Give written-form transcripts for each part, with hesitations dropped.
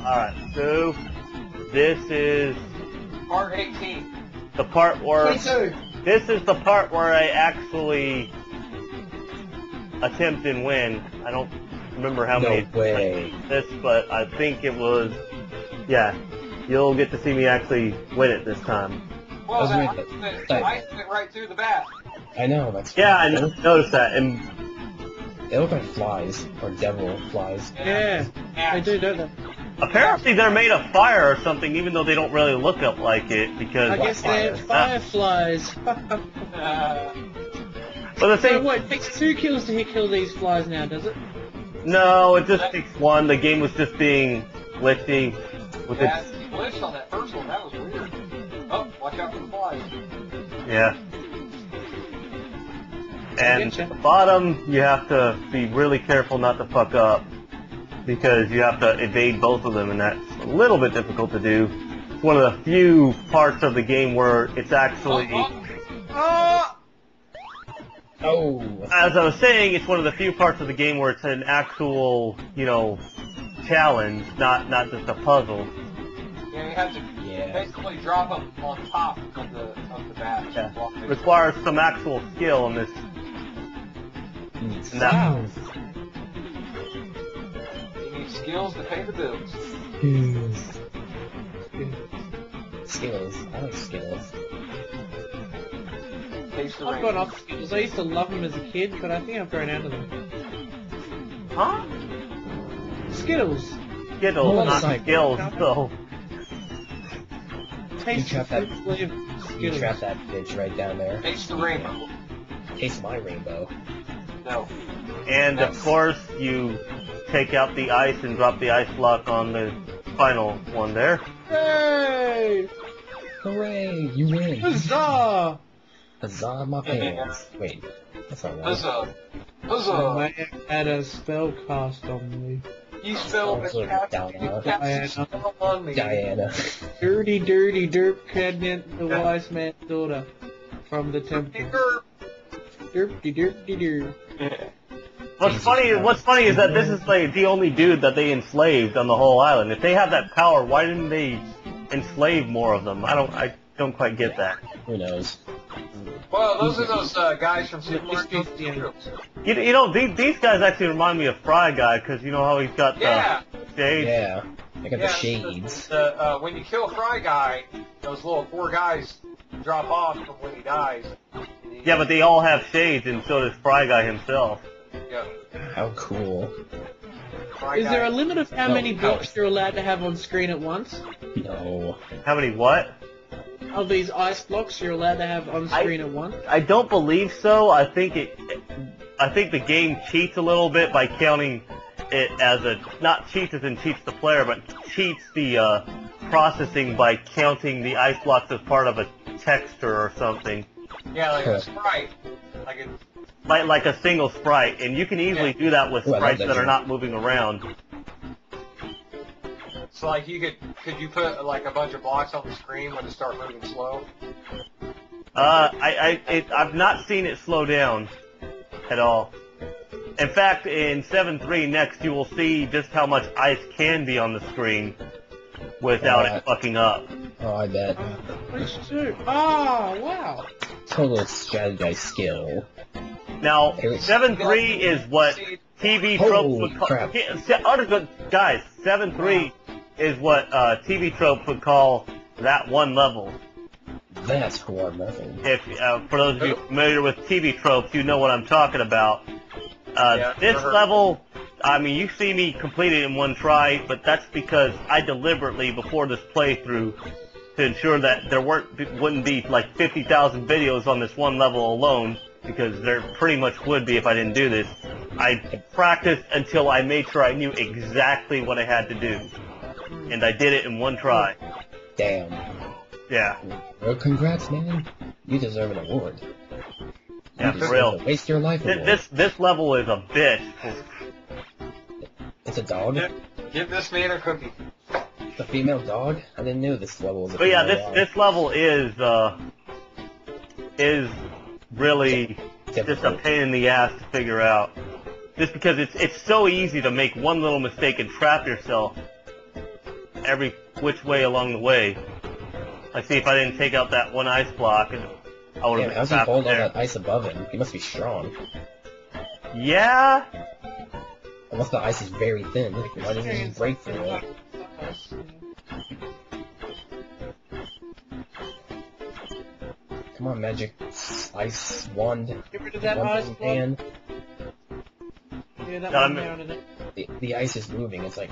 Alright, so this is Part 18. the part where 22. this is the part where I actually attempt and win. I don't remember how many way. this, but I think it was, yeah, you'll get to see me actually win it this time. Well, That I went right through the bat. I know, that's Yeah, I noticed that, and they look like flies, or devil flies. Yeah, they do, don't they? apparently they're made of fire or something, even though they don't really look up like it, because... I guess they're fireflies. But the So thing... what, it takes 2 kills to kill these flies now, does it? No, it just takes one. The game was just being glitchy with Yeah, its... he glitched on that first one. That was weird. Oh, watch out for the flies. Yeah. And at the bottom, you have to be really careful not to fuck up, because you have to evade both of them, and that's a little bit difficult to do. It's one of the few parts of the game where it's actually... Oh! As I was saying, it's one of the few parts of the game where it's an actual, you know, challenge, not just a puzzle. Yeah, you have to basically drop them on top of the bat. Yeah. Requires some actual skill in this. In that. Wow. You need skills to pay the bills. Skills. I like skills. Taste the I've rain. gone off Skittles. I used to love them as a kid, but I think I've grown out of them. Huh? Skittles. Skittles, Oh, not sorry. skills, so. Taste trapped that- You Skittles. trap that bitch right down there. Taste the rainbow. Taste my rainbow. No. And of course, you take out the ice and drop the ice block on the final one there. Hey! Hooray! You win! Huzzah! Huzzah my pants. Wait, that's not right. Huzzah. The Huzzah. man had a spell cast on me. You spelled the Diana. spell on me. Diana. Dirty, dirty, derp cabinet, the wise man's daughter. From the temple. Derpy, derpy, derp. What's funny is that this is like the only dude that they enslaved on the whole island. If they have that power, why didn't they enslave more of them? I don't quite get that. Who knows? Well, those are those guys from Super Mario. You know, these guys actually remind me of Fry Guy, because you know how he's got the shades? Yeah, I got the shades. When you kill Fry Guy, those little 4 guys drop off from when he dies. Yeah, but they all have shades, and so does Fry Guy himself. Yeah. How cool. Fry Is there Guy. a limit of how many blocks you're allowed to have on screen at once? No. How many what? Of these ice blocks you're allowed to have on screen at once? I don't believe so. I think the game cheats a little bit by counting it as not cheats as in cheats the player, but cheats the processing by counting the ice blocks as part of a texture or something. Yeah, like a sprite. Like a single sprite, and you can easily do that with sprites that are not moving around. So like could you put like a bunch of blocks on the screen when it starts moving slow? I've not seen it slow down at all. In fact, in 7.3 next, you will see just how much ice can be on the screen without it fucking up. Oh, I bet. Which two? Oh, wow. Total strategize skill. Now, 7.3 is what TV tropes would call... crap. Guys, 7.3 is what TV tropes would call that one level. That's one level. If for those of you familiar with TV tropes, you know what I'm talking about. This level, I mean, you see me complete it in one try, but that's because I deliberately, before this playthrough, to ensure that there wouldn't be like 50,000 videos on this one level alone, because there pretty much would be if I didn't do this. I practiced until I made sure I knew exactly what I had to do. And I did it in one try. Damn. Yeah. Well, congrats, man. You deserve an award. Yeah, for real. Waste your life award. This level is a bitch. It's a dog? Give this man a cookie. It's a female dog? I didn't know this level was a But yeah, female dog. this level is really just a pain in the ass to figure out. Just because it's so easy to make one little mistake and trap yourself. every which way along the way. Like, see, if I didn't take out that one ice block, I would have been how's he trapped hold all there. that ice above him? He must be strong. Yeah? Unless the ice is very thin. Why doesn't he just break through it? Come on, magic ice wand. Get rid of that One ice thing block. hand. Yeah, that Got one him. down in it. The ice is moving. It's like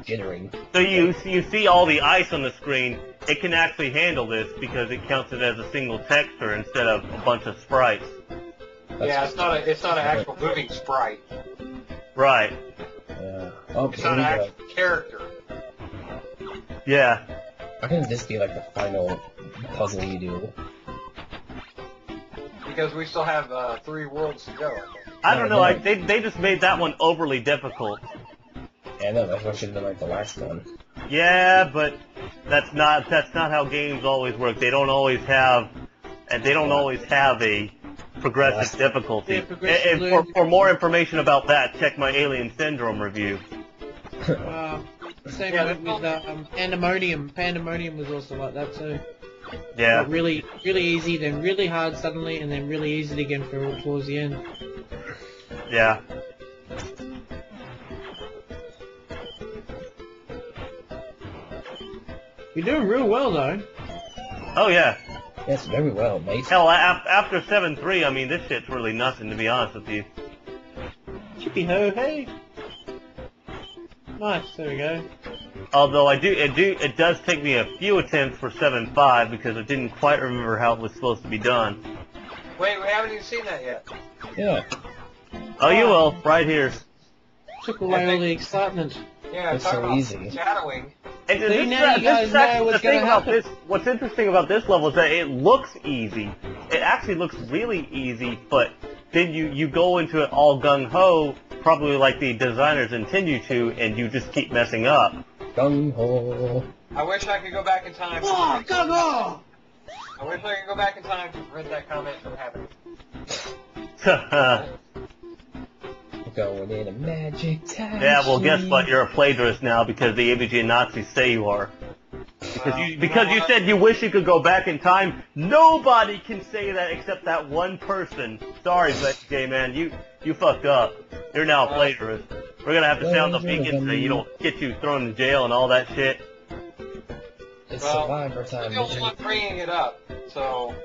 jittering. So you see all the ice on the screen, it can actually handle this because it counts it as a single texture instead of a bunch of sprites. Yeah, it's not an actual moving sprite. Right. Yeah. Oh, It's here not we an go. actual character. Yeah. Why couldn't this be like the final puzzle you do? Because we still have 3 worlds to go. I don't know, Yeah. they just made that one overly difficult. Yeah, no, that's what should have been like the last one. Yeah, but that's not how games always work. They don't always have a progressive difficulty. Yeah, progressive And for more information about that, check my Alien Syndrome review. Same Yeah, went with Pandemonium. Pandemonium was also like that too. Yeah. Got really easy, then really hard suddenly, and then really easy again towards the end. Yeah. You're doing real well though. Oh yeah. Yes, very well, mate. Hell, after 7-3, I mean, this shit's really nothing, to be honest with you. Chippy ho, hey. Nice, there we go. Although it does take me a few attempts for 7-5 because I didn't quite remember how it was supposed to be done. Wait, we haven't even seen that yet. Yeah, Oh, you will, right here. Took away all the excitement. Yeah, It's talk so about easy. shadowing. And See, now you guys know actually what's the thing gonna about happen. this. What's interesting about this level is that it looks easy. It actually looks really easy, but then you go into it all gung ho, probably like the designers intend you to, and you just keep messing up. gung ho. I wish I could go back in time. Oh, go go! I wish I could go back in time to prevent that comment from happening. Going in a magic time. Yeah, well, guess what? You're a plagiarist now because the AVG Nazis say you are. Because you said you wish you could go back in time. Nobody can say that except that one person. Sorry, J man, you fucked up. You're now a plagiarist. We're gonna have to sound the beacon so you don't get you thrown in jail and all that shit. It's Well, Survivor time. You're the one bringing it up, so...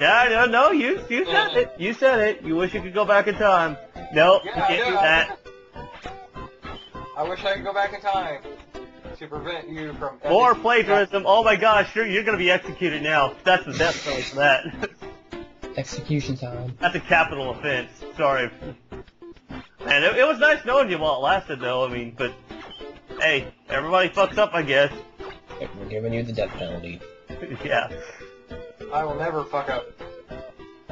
Yeah, no, you said it. You said it. You wish you could go back in time. Nope, Yeah, you I can't do. do that. I wish I could go back in time to prevent you from... Or plagiarism. Oh my gosh, you're gonna be executed now. That's the death penalty for that. Execution time. That's a capital offense. Sorry. Man, it was nice knowing you while it lasted, though. I mean, but hey, everybody fucks up, I guess. We're giving you the death penalty. Yeah. I will never fuck up.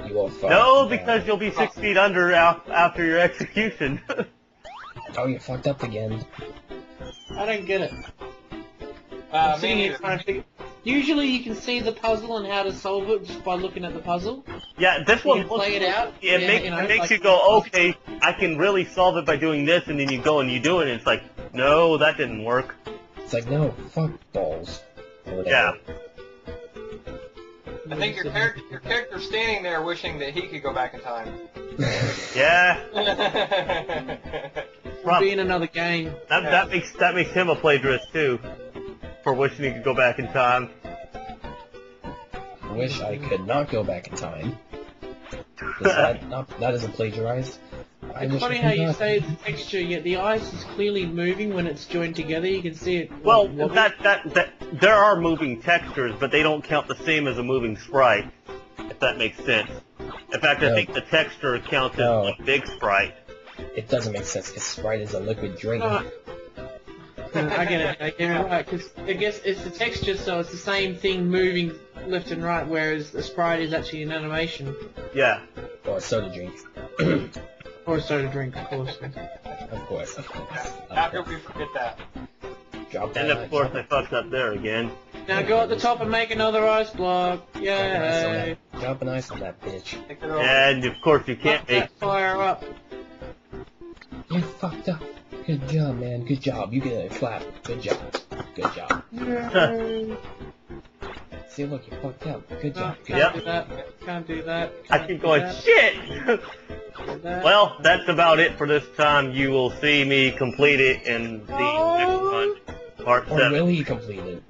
You will fuck. No, because you'll be 6 feet under after your execution. Oh, you fucked up again. I don't get it. I'm Me sitting here neither. trying to figure... Usually you can see the puzzle and how to solve it just by looking at the puzzle. Yeah, this You one can play it out. It Yeah, makes, you know, it makes like- you go, okay, I can really solve it by doing this, and then you go and you do it, and it's like, no, that didn't work. It's like, no, fuck balls. Or Yeah. whatever. I think your character's standing there wishing that he could go back in time. Yeah. It'll be in another game. That makes him a plagiarist too, for wishing he could go back in time. I wish I could not go back in time. That isn't plagiarized. I It's wish funny I how could you not. say it's a texture, yet the ice is clearly moving when it's joined together. You can see it. Well, wobble. that there are moving textures, but they don't count the same as a moving sprite, if that makes sense. In fact, I No. think the texture counts as No. a big sprite. It doesn't make sense because Sprite is a liquid drink. No, I get it. I get it right because I guess it's the texture, so it's the same thing moving left and right, whereas the sprite is actually an animation Yeah. Or a soda drink. or a soda drink, of course. Of course. How could we forget that? Drop And that. of course, I fucked up there again. Now go at the top and make another ice block. Yay! Drop an ice on that bitch. Take it over. And of course, you can't Fuck make. that fire up. You fucked up. Good job, man. Good job. You get a clap. Good job. Good job. See, look, you fucked up. Good job. Can't do that. Can't do that. I keep going, shit! Well, that's about it for this time. You will see me complete it in the next one, part 7. Or will he complete it?